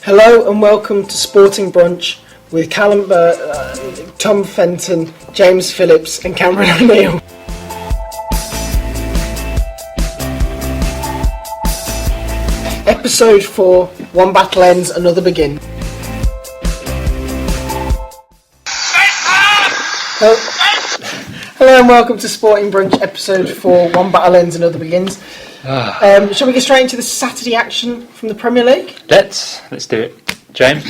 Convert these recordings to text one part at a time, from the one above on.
Hello and welcome to Sporting Brunch with Callum Beirne, Tom Fenton, James Phillips and Cameron O'Niell. Episode 4, One Battle Ends, Another Begins. Hello and welcome to Sporting Brunch, Episode 4, One Battle Ends, Another Begins. Shall we get straight into the Saturday action from the Premier League? Let's do it. James?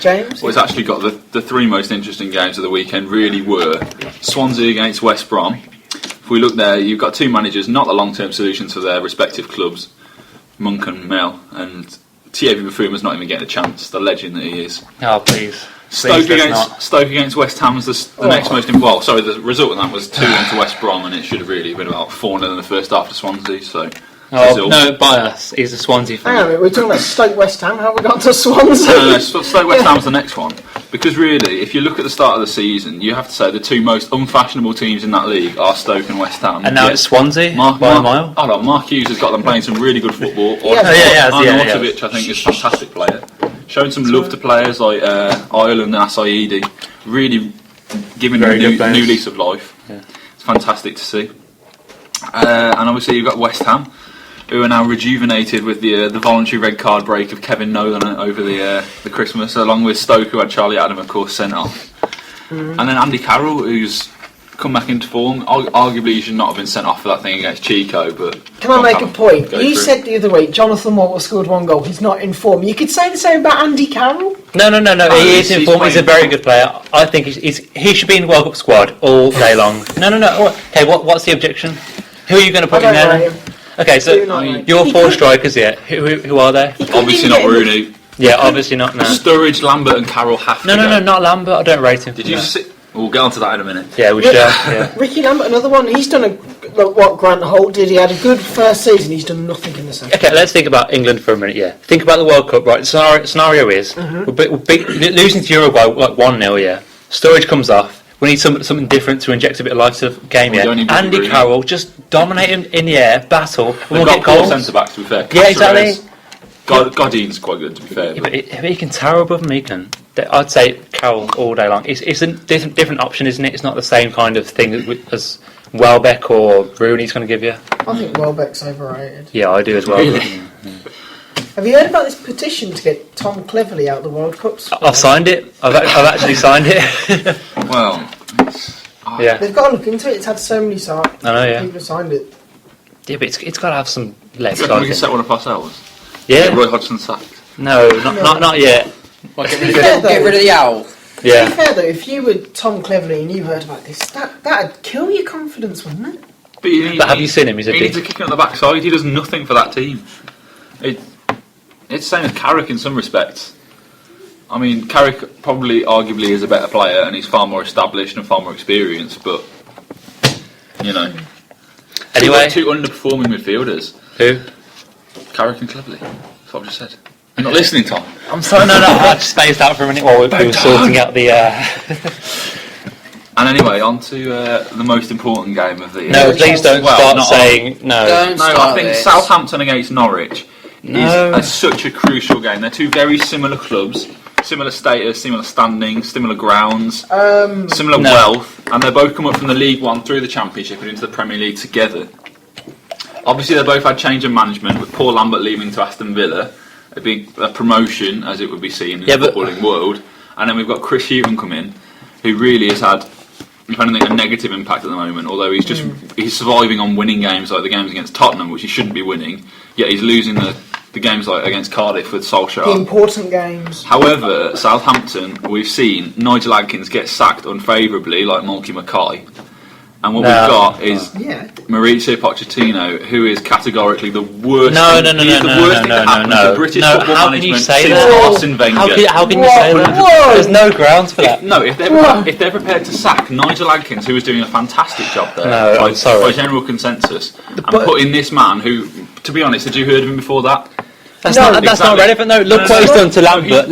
Well, it's actually got the three most interesting games of the weekend really were Swansea against West Brom. If we look there, you've got two managers, not the long-term solutions for their respective clubs, Monk and Mel, and Thierry Buffon not even getting a chance, the legend that he is. Oh, please. Stoke against West Ham was the next most important. Well, sorry, the result of that was 2-1 to West Brom, and it should have really been about 4-0 in the first half to Swansea. So, no bias. He's a Swansea fan. Hang on a minute, we're talking about Stoke West Ham. How have we got to Swansea? No, Stoke West Ham's the next one. Because really, if you look at the start of the season, you have to say the two most unfashionable teams in that league are Stoke and West Ham. And now it's Swansea by a mile. Hold on, Mark Hughes has got them playing some really good football. Arnautovic, I think, is a fantastic player. Showing some love to players like Ireland and Asaidi, really giving them a new lease of life. Yeah. It's fantastic to see. And obviously you've got West Ham, who are now rejuvenated with the voluntary red card break of Kevin Nolan over the Christmas, along with Stoke, who had Charlie Adam, of course, sent off. And then Andy Carroll, who's come back into form. Arguably, he should not have been sent off for that thing against Chico, but... Can I make a point? You said the other week, Jonathan Walker scored one goal, he's not in form. You could say the same about Andy Carroll? No, he is in form, he's a very good player. I think he should be in the World Cup squad all day long. No. Okay, what's the objection? Who are you going to put in there? Okay, so your four strikers, who are they? Obviously not Rooney. Yeah, obviously not now. Sturridge, Lambert and Carroll have to go. No, not Lambert, I don't rate him. Did you see... We'll get on to that in a minute. Yeah, we should. Yeah. Ricky Lambert, another one. He's done what Grant Holt did. He had a good first season. He's done nothing in the second. Okay, let's think about England for a minute. Yeah, think about the World Cup. Right, the scenario is we're losing to Uruguay like 1-0. Yeah, Sturridge comes off. We need something different to inject a bit of life to the game. Yeah, Andy Carroll just dominate him in the air, battle. We've got four centre backs to be fair. Yeah, exactly. Godin's quite good to be fair. Yeah, but if he can tower above him, he can. I'd say Carroll all day long. It's a different option, isn't it? It's not the same kind of thing as Welbeck or Rooney's going to give you. I think Welbeck's overrated. Yeah, I do as well. Really? Have you heard about this petition to get Tom Cleverley out of the World Cups? I've signed it. I've actually signed it. Well, yeah. They've got to look into it. It's had so many sites. I know, yeah. People have signed it. Yeah, but it's got to have some legs. We can set one up ourselves. Yeah. Roy Hodgson sacked. No, not yet. Well, get rid of the owl. Yeah. To be fair though, if you were Tom Cleverley and you heard about this, that'd kill your confidence, wouldn't it? But have you seen him? He needs a kick on the backside. He does nothing for that team. It's the same as Carrick in some respects. I mean, Carrick probably, arguably, is a better player and he's far more established and far more experienced. But anyway, two underperforming midfielders. Who? Carrick and Cleverley. That's what I've just said. You're not listening, Tom. I'm sorry, no, I just spaced out for a minute while we were sorting out the... And anyway, on to the most important game of the year. No, please don't start saying... No, I think Southampton against Norwich is such a crucial game. They're two very similar clubs, similar status, similar standing, similar grounds, similar wealth, and they both come up from the League One through the Championship and into the Premier League together. Obviously, they both had change of management, with Paul Lambert leaving to Aston Villa. A promotion, as it would be seen in the footballing world, and then we've got Chris Hughton come in, who really has had, if anything, a negative impact at the moment. Although he's surviving on winning games like the games against Tottenham, which he shouldn't be winning, yet he's losing the games like against Cardiff with Solskjaer. The important games. However, at Southampton, we've seen Nigel Adkins get sacked unfavourably, like Mulky Mackay. And what we've got is Mauricio Pochettino, who is categorically the worst. No. British football how management can you say since that? Arsene Wenger. How can you say that? There's no grounds for that. If they're prepared to sack Nigel Adkins, who was doing a fantastic job there, by general consensus, and put in this man who, to be honest, had you heard of him before that? That's not relevant. No, look what he's done to Lambert,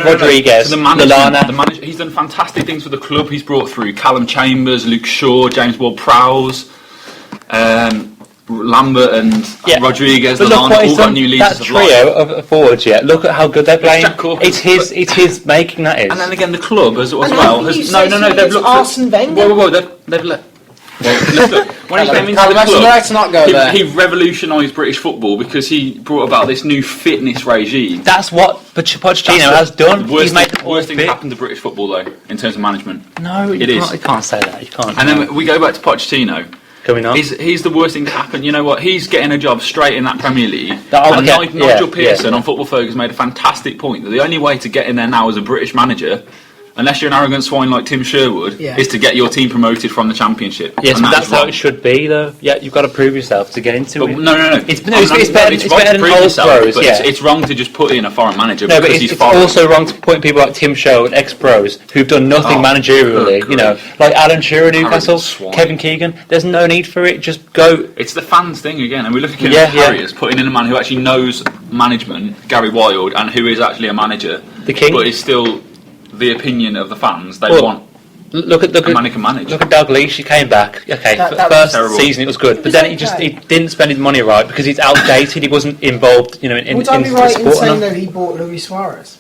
Rodriguez, Lallana. He's done fantastic things for the club. He's brought through Callum Chambers, Luke Shaw, James Ward-Prowse, Lambert and Rodriguez, but all got new leases that of life. trio of forwards, look at how good they're playing. It's It's his making that is. And then again, the club as well. They've looked Arsene Wenger. Whoa, they've let. Well, look, when he came into the club, let's not go there. he revolutionised British football because he brought about this new fitness regime. That's what Pochettino has done. He's made the worst thing that happened to British football, though, in terms of management. No, you can't say that. You can't. And then we go back to Pochettino. Coming on. He's the worst thing to happen. You know what? He's getting a job straight in that Premier League. Okay, Nigel Pearson on Football Focus made a fantastic point that the only way to get in there now as a British manager, unless you're an arrogant swine like Tim Sherwood, is to get your team promoted from the Championship. Yes, but that's how it should be, though. Yeah, you've got to prove yourself to get into it. No. It's better than old pros. It's wrong to just put in a foreign manager because he's it's foreign. It's also wrong to point people like Tim Sherwood, ex-pros, who've done nothing managerially. You know, like Alan Shearer, Newcastle, Kevin Keegan. There's no need for it. Just go. It's the fans thing again, and we look at Harriers putting in a man who actually knows management, Gary Wilde, and who is actually a manager, the king, but is still the opinion of the fans. They want. Look at man who can manage. Look at Dalglish. He came back. Okay, first season it was good, but then he didn't spend his money right because he's outdated. He wasn't involved, in would I be right in saying that he bought Luis Suarez?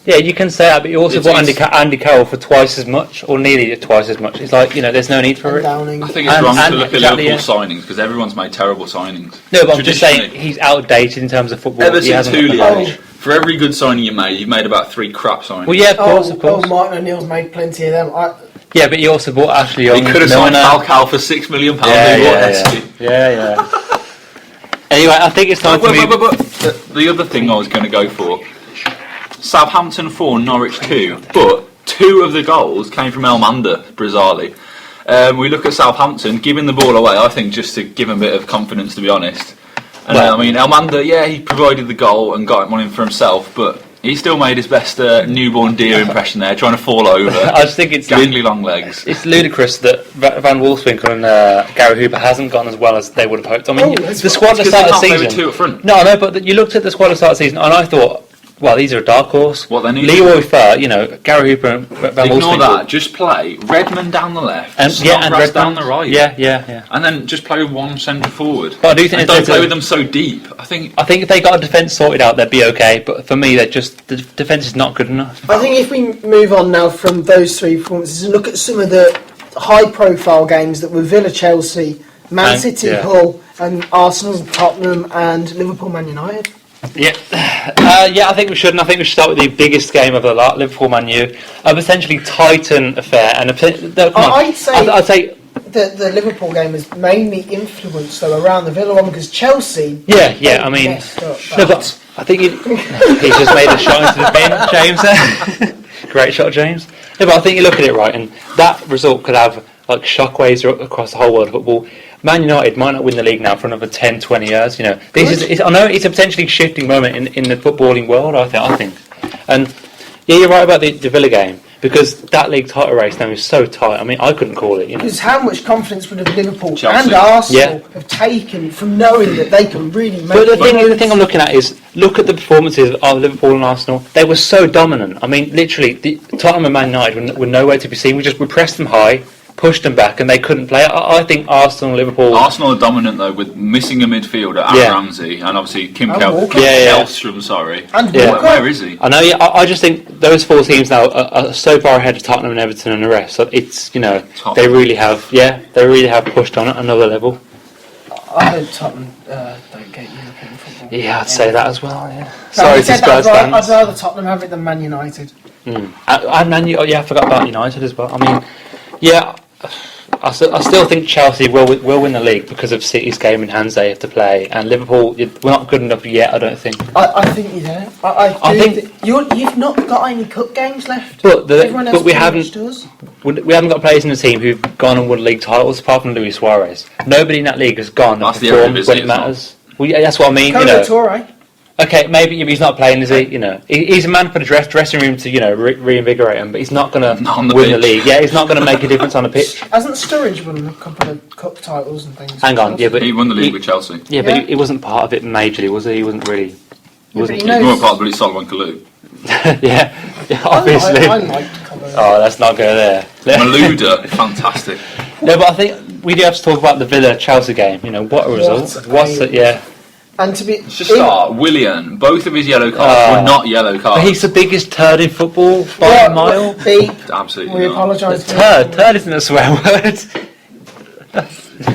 Yeah, you can say that, but he also bought Andy Carroll for twice as much, or nearly twice as much. It's like, there's no need for it. I think it's wrong to look at Liverpool signings because everyone's made terrible signings. No, but I'm just saying he's outdated in terms of football. Ever since Julio, for every good signing you've made about 3 crap signings. Well, yeah, of course. Martin O'Neill's made plenty of them. Yeah, but he also bought Ashley Young. He could have signed Falcao for £6 million. Yeah. Anyway, I think it's time for me. But the other thing I was going to go for, Southampton 4, Norwich 2, but 2 of the goals came from Elmander, bizarrely. We look at Southampton giving the ball away, I think, just to give him a bit of confidence, to be honest. And Elmander, he provided the goal and got one in for himself, but he still made his best newborn deer impression there, trying to fall over. I just think it's gangly long legs. It's ludicrous that Van Wolfswinkel and Gary Hooper hasn't gone as well as they would have hoped. I mean, the squad at the start of the season. They were 2 up front. No, but you looked at the squad at the start of the season, and I thought, well, these are a dark horse. What they need? Leroy Fer, Gary Hooper and Van Wolfswinkel. Ignore that. Just play Redmond down the left, and Redmond down the right. Yeah. And then just play with one centre forward. But I do think don't play with them so deep. I think if they got a defence sorted out, they'd be okay. But for me, the defence is not good enough. I think if we move on now from those 3 performances and look at some of the high-profile games that were Villa, Chelsea, Man City, Hull, and Arsenal, Tottenham, and Liverpool, Man United. Yeah, I think we should, and I think we should start with the biggest game of the lot, Liverpool Man U, a potentially Titan affair, and I'd say the Liverpool game was mainly influenced though around the Villa one because Chelsea. I mean, but I think he just made a shot into the bin, James. Great shot, James. No, but I think you look at it right, and that result could have like shockwaves across the whole world of football. Man United might not win the league now for another 10, 20 years. I know it's a potentially shifting moment in the footballing world. I think, and you're right about the Villa game because that league title race now is so tight. I mean, I couldn't call it. Because how much confidence would have Liverpool Chelsea. And Arsenal have taken from knowing that they can really make? But the thing I'm looking at is look at the performances of Liverpool and Arsenal. They were so dominant. I mean, literally, the Tottenham and Man United were nowhere to be seen. We pressed them high, pushed them back, and they couldn't play. I think Arsenal and Liverpool. Arsenal are dominant though, with missing a midfielder, Aaron Ramsey, and obviously Kim Källström. Sorry, and where is he? I know. I just think those 4 teams now are so far ahead of Tottenham and Everton and the rest. So it's they really have pushed on at another level. I hope Tottenham don't get European football. Yeah, I'd say that as well. Yeah. Sorry to Spurs fans. I'd rather Tottenham have it than Man United. And I forgot about United as well. I mean, I still think Chelsea will win the league because of City's game in hands they have to play, and Liverpool we're not good enough yet. I don't think. I think you're there. I think you've not got any cup games left. But we haven't. We haven't got players in the team who've gone and won league titles apart from Luis Suarez. Nobody in that league has gone and performed when it matters. Well, that's what I mean. Okay, maybe he's not playing, is he? He's a man for the dressing room to reinvigorate him, but he's not going to win the league. Yeah, he's not going to make a difference on the pitch. Hasn't Sturridge won a couple of cup titles and things? Hang on, but he won the league with Chelsea. Yeah, but he wasn't part of it majorly, was he? He wasn't really. He was more part of it. Solomon Kalou. yeah, obviously. I liked Kalou. Oh, let's not go there. Malouda, fantastic. No, but I think we do have to talk about the Villa-Chelsea game. You know, what a result. What's it? Yeah. And to be... Just start, Willian, both of his yellow cards were not yellow cards. But he's the biggest turd in football by a mile. Absolutely we not. apologise. Turd isn't a swear word.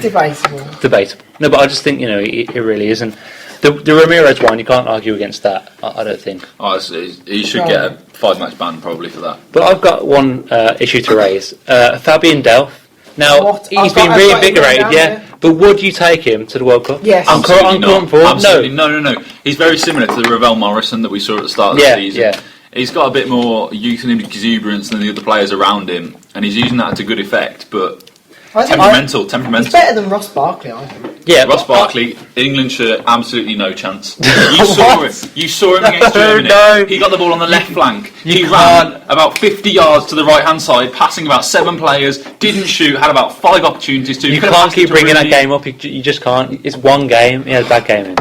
Debatable. No, but I just think, it really isn't. The Ramirez one, you can't argue against that, I don't think. Honestly, he should get a 5-match ban probably for that. But I've got one issue to raise. Fabian Delph. Now, he's been reinvigorated, but would you take him to the World Cup? Yes. Absolutely no. He's very similar to the Ravel Morrison that we saw at the start of the season. Yeah. He's got a bit more youth and exuberance than the other players around him, and he's using that to good effect, but... Temperamental. He's better than Ross Barkley, I think. Yeah, Ross Barkley, England shirt, absolutely no chance. You saw him against Germany. No. He got the ball on the left flank. He ran about 50 yards to the right-hand side, passing about 7 players, didn't shoot, had about 5 opportunities to... You can't keep bringing that game up, you just can't. It's one game, he had a bad game in.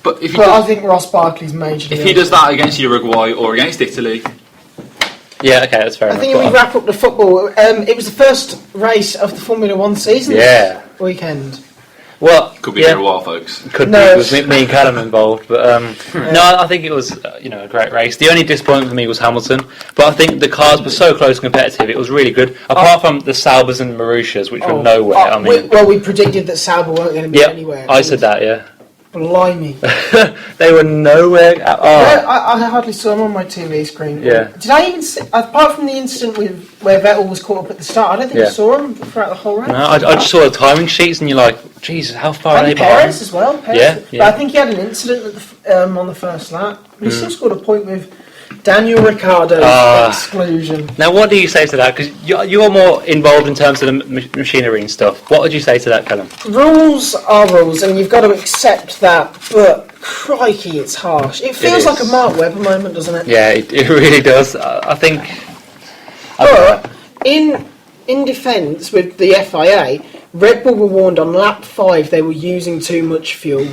But I think Ross Barkley's majorly... If he does that against Uruguay or against Italy... Yeah, okay, that's fair enough. I think we wrap up the football. It was the first race of the Formula 1 season this weekend. Well, could be here a while, folks. Could be, with me and Callum involved. But no, I think it was a great race. The only disappointment for me was Hamilton, but I think the cars were so close and competitive. It was really good. Apart from the Saubers and Marussias, which were nowhere. We predicted that Sauber weren't going to be anywhere. I said that, yeah. Blimey. They were nowhere at all. Yeah, I hardly saw them on my TV screen. Yeah. Did I even see, apart from the incident where Vettel was caught up at the start, I don't think I saw them throughout the whole race. No, I just saw the timing sheets and you're like, Jesus, how far are they behind? Perez as well. Yeah. But I think he had an incident on the first lap. But he still scored a point with Daniel Ricciardo's exclusion. Now, what do you say to that? Because you're more involved in terms of the machinery and stuff. What would you say to that, Callum? Rules are rules, and you've got to accept that. But crikey, it's harsh. It feels like a Mark Webber moment, doesn't it? Yeah, it really does. I think. But in defence with the FIA, Red Bull were warned on lap 5 they were using too much fuel.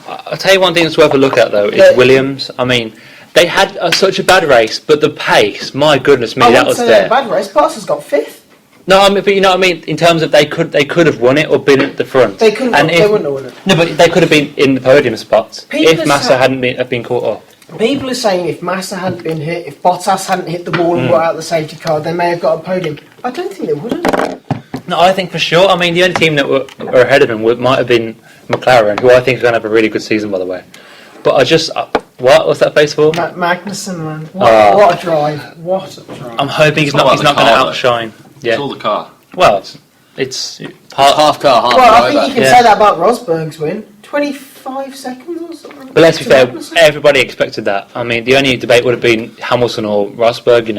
I'll tell you one thing that's worth a look at though is Williams. I mean, they had such a bad race, but the pace, my goodness me, that was there. A bad race. Bottas got 5th. No, I mean, but you know what I mean. In terms of they could have won it or been at the front. They couldn't. They wouldn't have won it. No, but they could have been in the podium spots if Massa hadn't been caught off. People are saying if Massa hadn't been hit, if Bottas hadn't hit the ball and got out the safety car, they may have got a podium. I don't think they would have. No, I think for sure. I mean, the only team that were ahead of them might have been McLaren, who I think is going to have a really good season, by the way. But I just... What's that face for? Magnussen, man. What a drive. What a drive. I'm hoping he's not going to outshine. Yeah. It's all the car. Well, it's half car, half driver. Well, I think you can say that about Rosberg's win. 25 seconds or something. But let's be fair, everybody expected that. I mean, the only debate would have been Hamilton or Rosberg,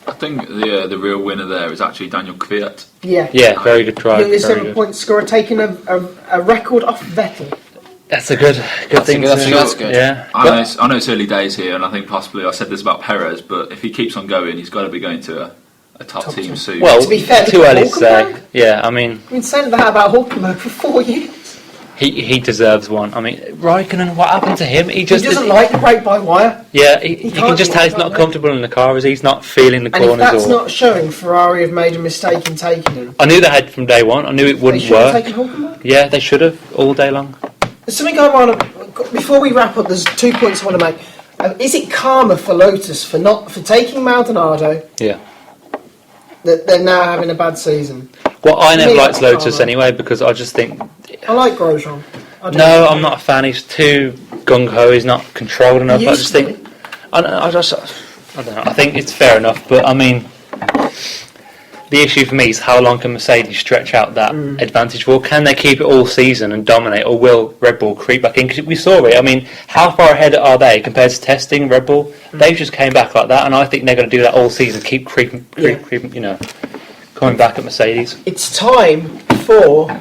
I think the real winner there is actually Daniel Kvyat. Yeah. Yeah, very good drive. Youngest 7-point scorer, taking a record off Vettel. That's a good thing. That's good. Yeah. I know it's early days here, and I think possibly I said this about Perez, but if he keeps on going, he's got to be going to a top team soon. Well, to be fair, too early to say. Yeah, I mean... We've been saying that about Hulkenberg for 4 years. He deserves one. I mean, Raikkonen, what happened to him? He doesn't like the brake-by-wire. Yeah, you can just tell he's not comfortable in the car, as he's not feeling the corners. And if that's not showing, Ferrari have made a mistake in taking him. I knew they had from day one. I knew it wouldn't work. They should have taken Hulkenberg? Yeah, they should have, all day long. There's something I want to... Before we wrap up, there's 2 points I want to make. Is it karma for Lotus for taking Maldonado? Yeah. That they're now having a bad season? Well, I never liked Lotus anyway, because I just think... I like Grosjean. No, I'm not a fan. He's too gung-ho. He's not controlled enough. I just think... I don't know. I think it's fair enough, but I mean... The issue for me is how long can Mercedes stretch out that advantage for? Can they keep it all season and dominate, or will Red Bull creep back in? Because we saw it. I mean, how far ahead are they compared to testing Red Bull? They just came back like that, and I think they're going to do that all season. Keep creeping, coming back at Mercedes. It's time for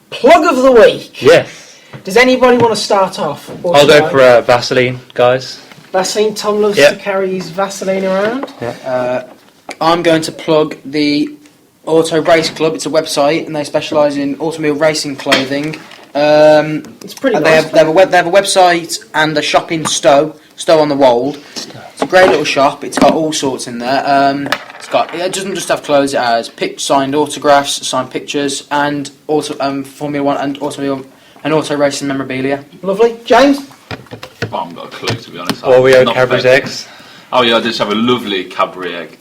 Plug of the Week. Yes. Does anybody want to start off? I'll go for Vaseline, guys. Vaseline. Tom loves to carry his Vaseline around. Yeah. I'm going to plug the Auto Race Club. It's a website, and they specialise in automobile racing clothing. It's pretty nice. They have a website and a shop in Stowe on the Wold. It's a great little shop. It's got all sorts in there. It doesn't just have clothes. It has signed autographs, signed pictures, and Formula One and auto racing memorabilia. Lovely, James. I haven't got a clue, to be honest. Oreo Cadbury's eggs. Oh yeah, I just have a lovely Cadbury egg.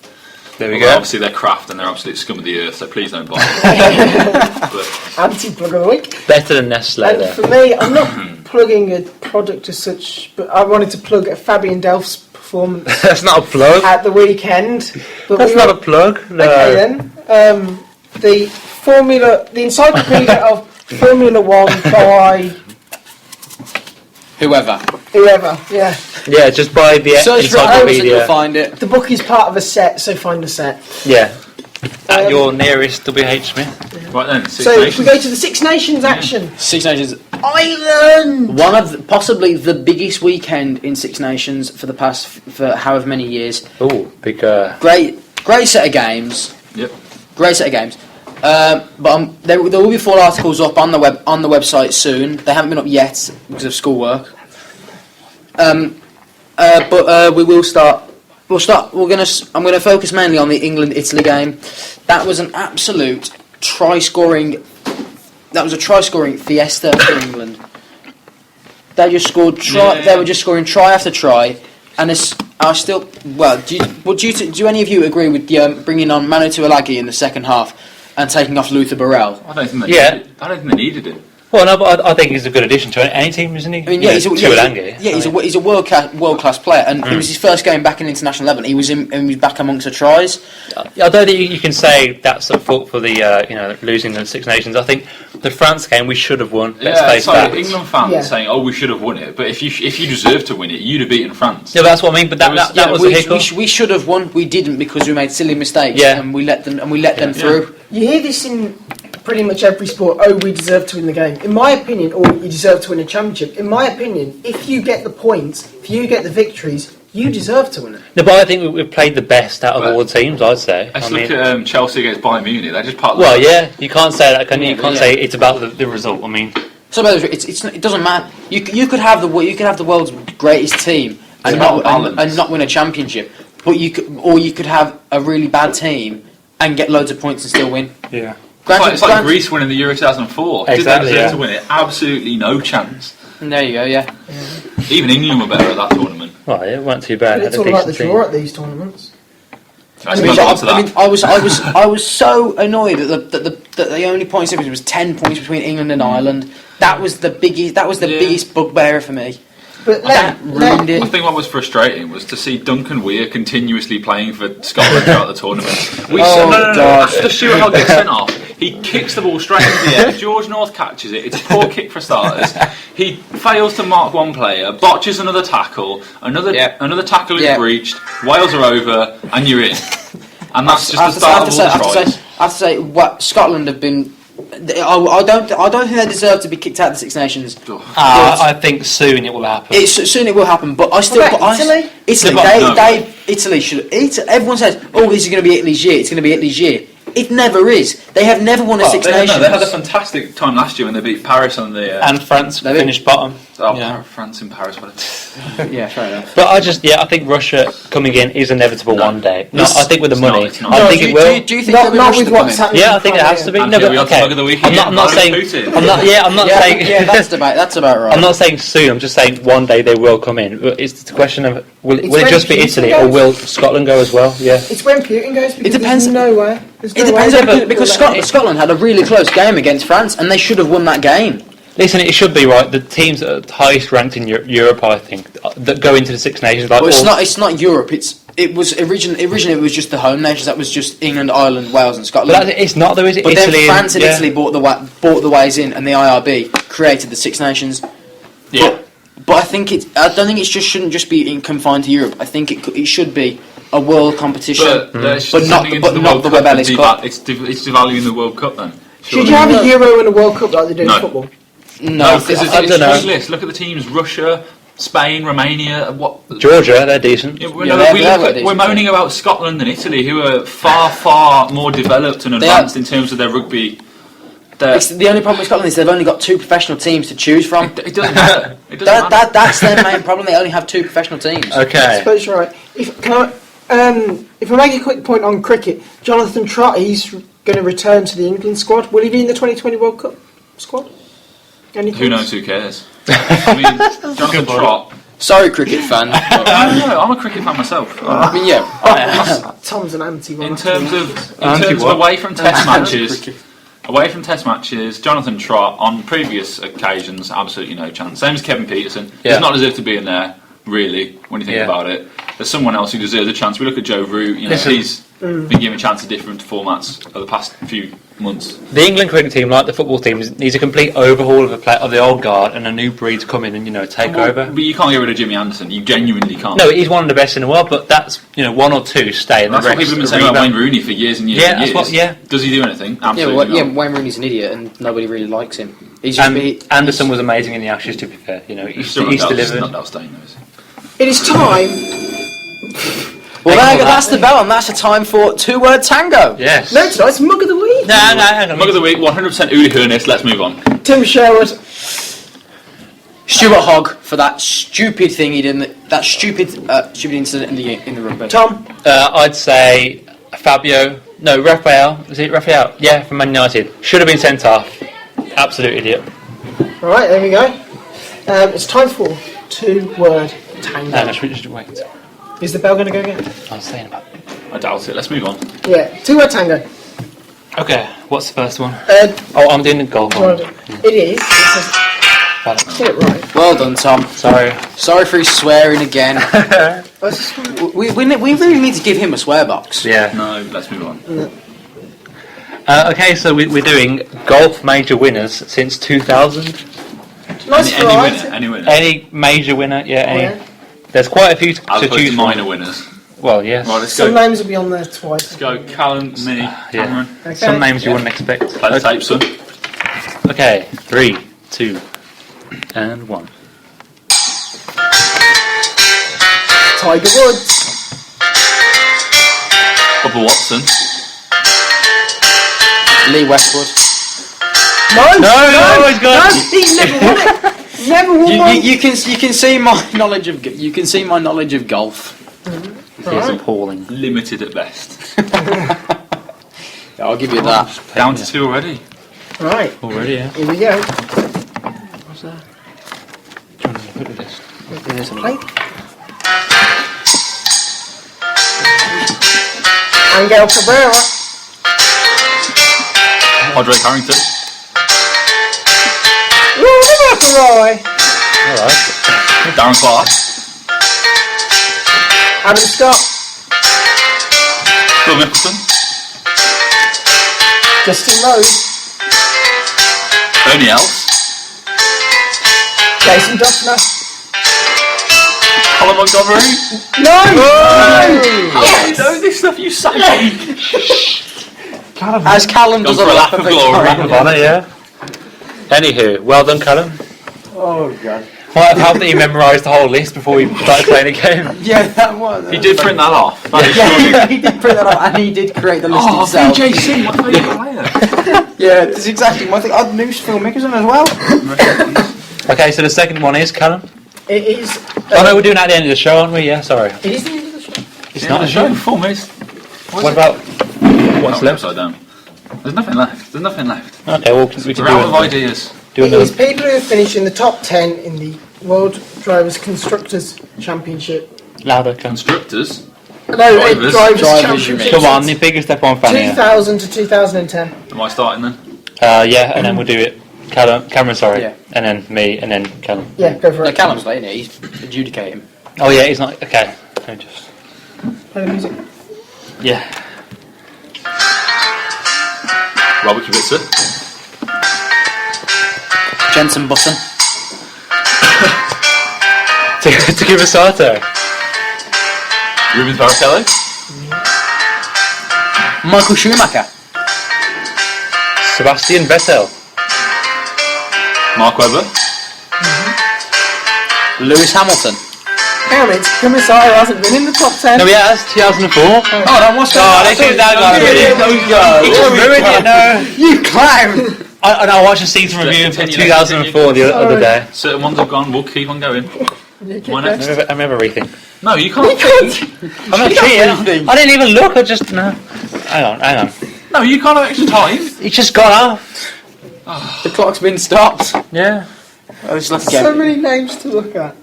There we Although go. Obviously they're Kraft and they're absolute scum of the earth, so please don't buy them. But Anti-plug of the week. Better than Nestle And there. for me, I'm not plugging a product as such, but I wanted to plug a Fabian Delph's performance That's not a plug. at the weekend. But That's not a plug. No. Okay then. The encyclopedia of Formula One by Whoever. whoever, yeah. Yeah, just buy the Search for Amazon, you'll encyclopedia. find it. The book is part of a set, so find a set. Yeah. At your nearest WH Smith. right then, Six So if Nations. we go to the Six Nations action. Six Nations. Ireland! One of possibly the biggest weekend in Six Nations for however many years. Oh, big. Great set of games. Yep. Great set of games. But there will be full articles up on the website soon. They haven't been up yet because of schoolwork. But we will start. I'm going to focus mainly on the England-Italy game. That was an absolute try-scoring. That was a try-scoring fiesta for England. They just scored try. Yeah. They were just scoring try after try, and I still. Well, do any of you agree with bringing on Manu Tuilagi in the second half and taking off Luther Burrell? I don't think they Yeah. needed it. I don't think they needed it. Well, no, but I think he's a good addition to any team, isn't he? I mean, yeah, he's a world class player, and it was his first game back in international 11. He was back amongst the tries. I don't think you can say that's at fault for the losing the Six Nations. I think the France game we should have won. Let's Yeah, face so that. England fans Yeah. saying, "Oh, we should have won it," but if you deserved to win it, you'd have beaten France. Yeah, that's what I mean. But that was a hiccup. We should have won. We didn't because we made silly mistakes. Yeah. and we let them through. You hear this in pretty much every sport. Oh, we deserve to win the game. In my opinion, or you deserve to win a championship. In my opinion, if you get the points, if you get the victories, you deserve to win it. No, but I think we've played the best out of all the teams. I'd say. Let's look at Chelsea against Bayern Munich. They're just part of Well, yeah, you can't say that, can you? You can't Yeah. say it's about the result. I mean, So it doesn't matter. You could have the world's greatest team and not win a championship, but you could have a really bad team and get loads of points and still win. yeah. It's like Greece winning the Euro 2004. Exactly, Did they deserve yeah. to win it? Absolutely no chance. And there you go. Yeah. Even England were better at that tournament. Well, it weren't too bad. But it's Had a all about the decent draw team. at these tournaments. Let's move on to that. I was so annoyed that the only points difference was 10 points between England and Ireland. That was the biggest bugbearer for me. But That ruined I it. think what was frustrating was to see Duncan Weir continuously playing for Scotland throughout the tournament. God. After Stuart Hogg gets sent off, he kicks the ball straight into the air. George North catches it. It's a poor kick for starters. He fails to mark one player, botches another tackle. Another tackle is breached. Wales are over, and you're in. And that's just the start of all the tries. I have to say, what Scotland have been. I don't think they deserve to be kicked out of the Six Nations. I think soon it will happen. Soon it will happen, but I still. What about Italy? Italy should. Everyone says, "Oh, this is going to be Italy's year. It's going to be Italy's year." It never is. They have never won a Six Nations. They had a fantastic time last year when they beat Paris on the. And France finished bottom. France in Paris. Yeah, fair enough. But I think Russia coming in is inevitable one day. No, I think with the money, it's not. I think it will. Do you think Not with what's happening. Yeah, I think it has to be. And No, here but we are to okay. plug of the week I'm again, not saying. Putin. I'm not saying. Yeah, that's about right. I'm not saying soon. I'm just saying one day they will come in. But it's the question of will it when just be Putin Italy goes. or will Scotland go as well? Yeah. It's when Putin goes. Because It depends. There's no way. There's no It depends way because Scotland had a really close game against France, and they should have won that game. Listen, it should be right. The teams that are highest ranked in Europe, I think, that go into the Six Nations. Like Well, it's not Europe. It was originally it was just the home nations. That was just England, Ireland, Wales, and Scotland. But it's not though, is it? But Italy then France and Italy bought the ways in, and the IRB created the Six Nations. Yeah. But I don't think it shouldn't just be confined to Europe. I think it should be a world competition, But not the Web Ellis Cup. It's devaluing the World Cup then. Should you have a Euro and a World Cup like they do in No. football? No, because I it's don't know. pointless. Look at the teams: Russia, Spain, Romania. Georgia, they're decent. Yeah, they're we're moaning about Scotland and Italy, who are far more developed and advanced in terms of their rugby. The only problem with Scotland is they've only got 2 professional teams to choose from. It doesn't matter. It doesn't matter. That's their main problem. They only have 2 professional teams. I Okay. suppose you're right. If I make a quick point on cricket, Jonathan Trott, he's going to return to the England squad. Will he be in the 2020 World Cup squad? Who knows? Who cares? I mean, Jonathan Trott. Sorry, cricket fan. No, I'm a cricket fan myself. I mean, yeah. Tom's an anti-one. In terms of away from Test matches, Jonathan Trott on previous occasions, absolutely no chance. Same as Kevin Peterson. Yeah. Does not deserve to be in there, really, when you think about it. There's someone else who deserves a chance. We look at Joe Root. He's been given a chance at different formats over the past few months. The England cricket team, like the football team, needs a complete overhaul of the old guard, and a new breed to come in and take over. But you can't get rid of Jimmy Anderson. You genuinely can't. No, he's one of the best in the world, but that's one or two stay. And That's what people have been saying about Wayne Rooney for years and years and years. That's what, Does he do anything? Absolutely not. Wayne Rooney's an idiot, and nobody really likes him. Anderson was amazing in the Ashes. To be fair, he's delivered. Not Dalstain, though, is he? It is time. Well, that's the bell, and that's the time for 2-word tango. Yes. No, it's Mug of the Week. No, hang on. Mug of the Week, 100% Uli Hoeneß. Let's move on. Tim Sherwood. Stuart Hogg for that stupid thing he did, that stupid incident in the rugby. Tom. I'd say Fabio. No, Raphael. Was it Raphael? Yeah, from Man United. Should have been sent off. Absolute idiot. All right, there we go. It's time for 2-word tango. No, should we just wait? Is the bell going to go again? I was saying about it. I doubt it. Let's move on. Yeah, 2-word tango. Okay, what's the first one? I'm doing the golf one. It is. Get it right. Well done, Tom. Sorry for his swearing again. we really need to give him a swear box. Yeah. No, let's move on. Okay, so we're doing golf major winners since 2000. Nice variety. Any winner. Any major winner? Yeah, any. There's quite a few to As opposed choose to from. minor winners. Well, yes. Right, let's Some go. names will be on there twice. Let's go. Callum, me, Cameron. Okay. Some names you wouldn't expect. Play the tape, son. Okay, 3, 2, and 1. Tiger Woods. Bubba Watson. Lee Westwood. No, he's got. he never won it. Never won one. You can see my knowledge of golf. It's appalling. Limited at best. I'll give you that. Down to 2 already. Right, Already, yeah. here we go. What's that? Do you want to look at this? Play. Angel Cabrera. Andre Harrington. Rory McIlroy. Alright. Darren Clark. Adam Scott. Phil Mickelson. Justin Rose. O Niell. Jason Duffner. Colin Montgomery. No! How do you know this stuff, you psychic? As Callum does Gone a for a lap lap of of glory. victory. Honor, yeah. Anywho, well done, Callum. Oh, God. Might have helped that you memorised the whole list before we started playing the game. Yeah, that was. He did print that off. Yeah, he did print that out, and he did create the list himself. VJC, my favourite player. Yeah, that's exactly my thing. I'd noose Phil Mickelson as well. Okay, so the second one is Callum. It is. Oh no, we're doing that at the end of the show, aren't we? Yeah, sorry. It is the end of the show. It's not a show. show. 4 minutes. What about what's left? Upside down. There's nothing left. Okay, well, we can We're out of do it. ideas. Do It is another. people who have finished in the top 10 in the World Drivers Constructors Championship. Louder, Callum. Constructors. No, Drivers. Drivers Drivers, Championship. you mean. Come on, the biggest step on fan here. 2000 to 2010. Am I starting then? Yeah, and then we'll do it. Cameron, sorry. Yeah. And then me, and then Callum. Yeah, go for No, it. Callum's late, isn't he? He's adjudicating. Oh yeah, he's not. Okay. I just. Play the music. Yeah. Robert Kubica. Jensen Button. To give a Sato. Rubens Barrichello. Michael Schumacher. Sebastian Vettel. Mark Webber. Lewis Hamilton. Hang on a minute, Kumisaro hasn't been in the top 10. No, yeah, that's 2004. Oh, that was This is that guy. He just ruined it. No. You clown! I watched a season review of 2004 the other day. Certain ones have gone. We'll keep on going. I remember everything. No, you can't think. I'm not cheating. I didn't even look. I just no. Hang on. No, you can't have extra time. It just got off. The clock's been stopped. Yeah. So many names to look at.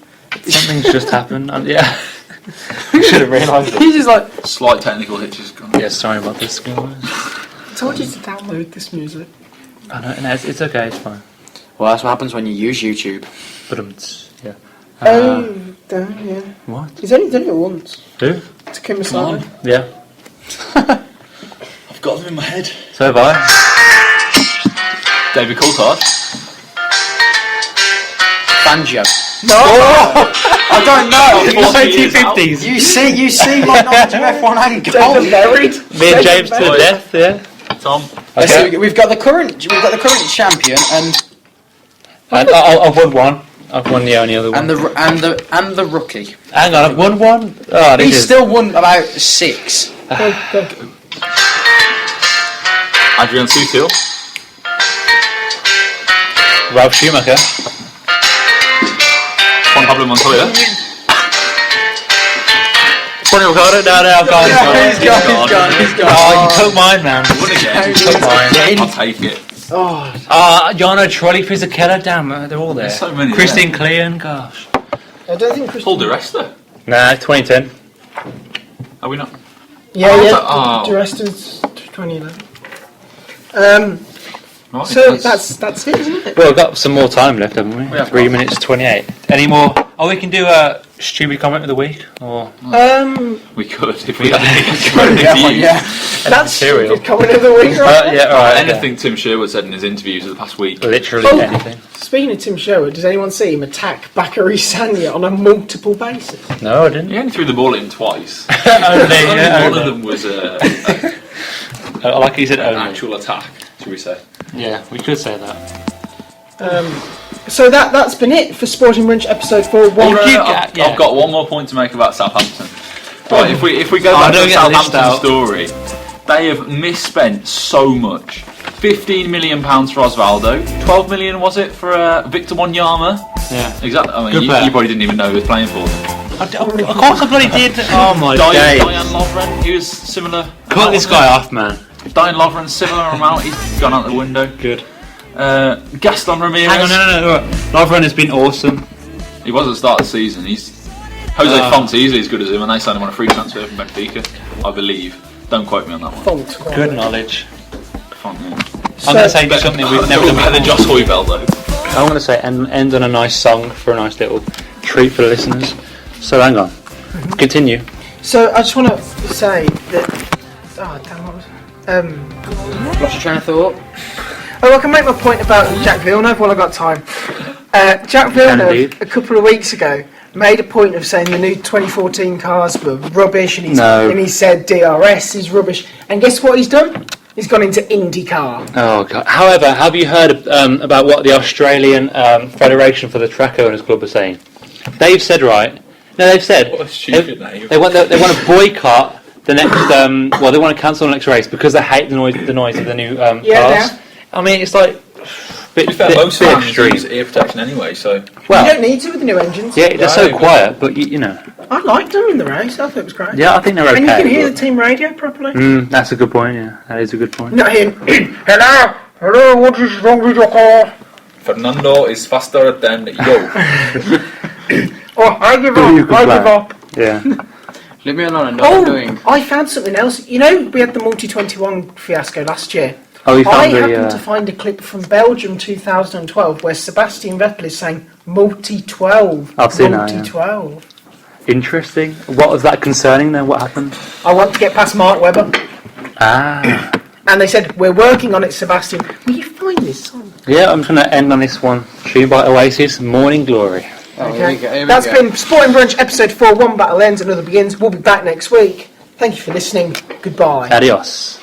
Something's just happened. Yeah. I should have realised it. He's just like Slight technical hitches gone. Yeah, sorry about this, guys. I told you to download this music. I know, no, it's okay, it's fine. well, that's what happens when you use YouTube. But yeah. Damn, yeah. What? He's only done it once. Who? To Kim Yeah. I've got them in my head. So have I. David Coulthard. Banjo. No! I don't know. 1950s. You see my knowledge of F1 and golf. David married. Me and James to the death, yeah. Tom. Okay. So we've got the current champion and I've won one. I've won the only other one. and the rookie. Hang on, I've won one. Oh, He's still won about 6. Adrian Sutil. Ralph Schumacher. Juan Pablo Montoya. Tony Ricardo? No, I've gone. He's gone. Oh, you took mine, man. Won again. You took mine. I'll take it. Jono, Trolli, Fisichella, damn, they're all there. There's so many. Christine Clean, gosh. I don't think Paul Di Resta. Nah, 2010. Are we not? Yeah, Oh. the rest is 2011. Right, So that's it, isn't it? Well, we've got some more time left, haven't we? have 3 minutes 28. Any more? Oh, we can do a stupid comment of the week, or we could if we had anything. That's material. good comment of the week, right? Yeah, all right. Anything Tim Sherwood said in his interviews of the past week. Literally Oh. anything. Speaking of Tim Sherwood, does anyone see him attack Bakary Sagna on a multiple basis? No, I didn't. He only threw the ball at him twice. Only, yeah, One of only. them was Like he said, an only. actual attack, should we say? Yeah, we could say that. So that's been it for Sporting Brunch episode 4. I've got one more point to make about Southampton. Right, if we go back to the don't get the list Southampton out. story, they have misspent so much. £15 million for Osvaldo. 12 million was it for Victor Wanyama? Yeah. Exactly. I Good mean, player. you probably didn't even know he was playing for them. Of course I bloody did. Oh my Diane days. Lovren, he was similar. Cut this guy off, man. Diane Lovren, similar amount. He's gone out the window. Good. Gaston Ramirez. Hang on, no. Lovren has been awesome. He was at the start of the season. Jose Font's easily as good as him, and they signed him on a free transfer from Benfica, I believe. Don't quote me on that one. Good knowledge. Font, yeah. I'm going to say something we've never done better than before. Josh Hoybell though. I'm going to say end on a nice song for a nice little treat for the listeners. So hang on. Continue. So I just want to say that. Oh damn! What was? Lost your train of thought. Oh, I can make my point about Jack Villeneuve while I've got time. Jack Villeneuve, Indeed. a couple of weeks ago, made a point of saying the new 2014 cars were rubbish, and he said DRS is rubbish. And guess what he's done? He's gone into IndyCar. Oh God. However, have you heard about what the Australian Federation for the Track Owners Club are saying? They've said they've said What a stupid name. they want to boycott the next. They want to cancel the next race because they hate the noise of the new cars. Yeah. I mean, it's like To be fair, most fans use ear protection anyway, so. Well, you don't need to with the new engines. yeah, they're so quiet, but you know. I liked them in the race. I thought it was great. Yeah, I think they're okay. And you can hear the team radio properly. That's a good point. Yeah, that is a good point. Not him. Hello, what is wrong with your car? Fernando is faster than you. Oh, I give up. Yeah. Leave me alone. I know what I'm doing. I found something else. You know, we had the multi-21 fiasco last year. Oh, you I found happened to find a clip from Belgium 2012 where Sebastian Vettel is saying multi-12. I've seen that, yeah. Multi-12. Interesting. What was that concerning then? What happened? I want to get past Mark Webber. Ah. And they said, we're working on it, Sebastian. Will you find this song? Yeah, I'm going to end on this one. Tune by Oasis, Morning Glory. Okay. That's been Sporting Brunch episode 4. One battle ends, another begins. We'll be back next week. Thank you for listening. Goodbye. Adios.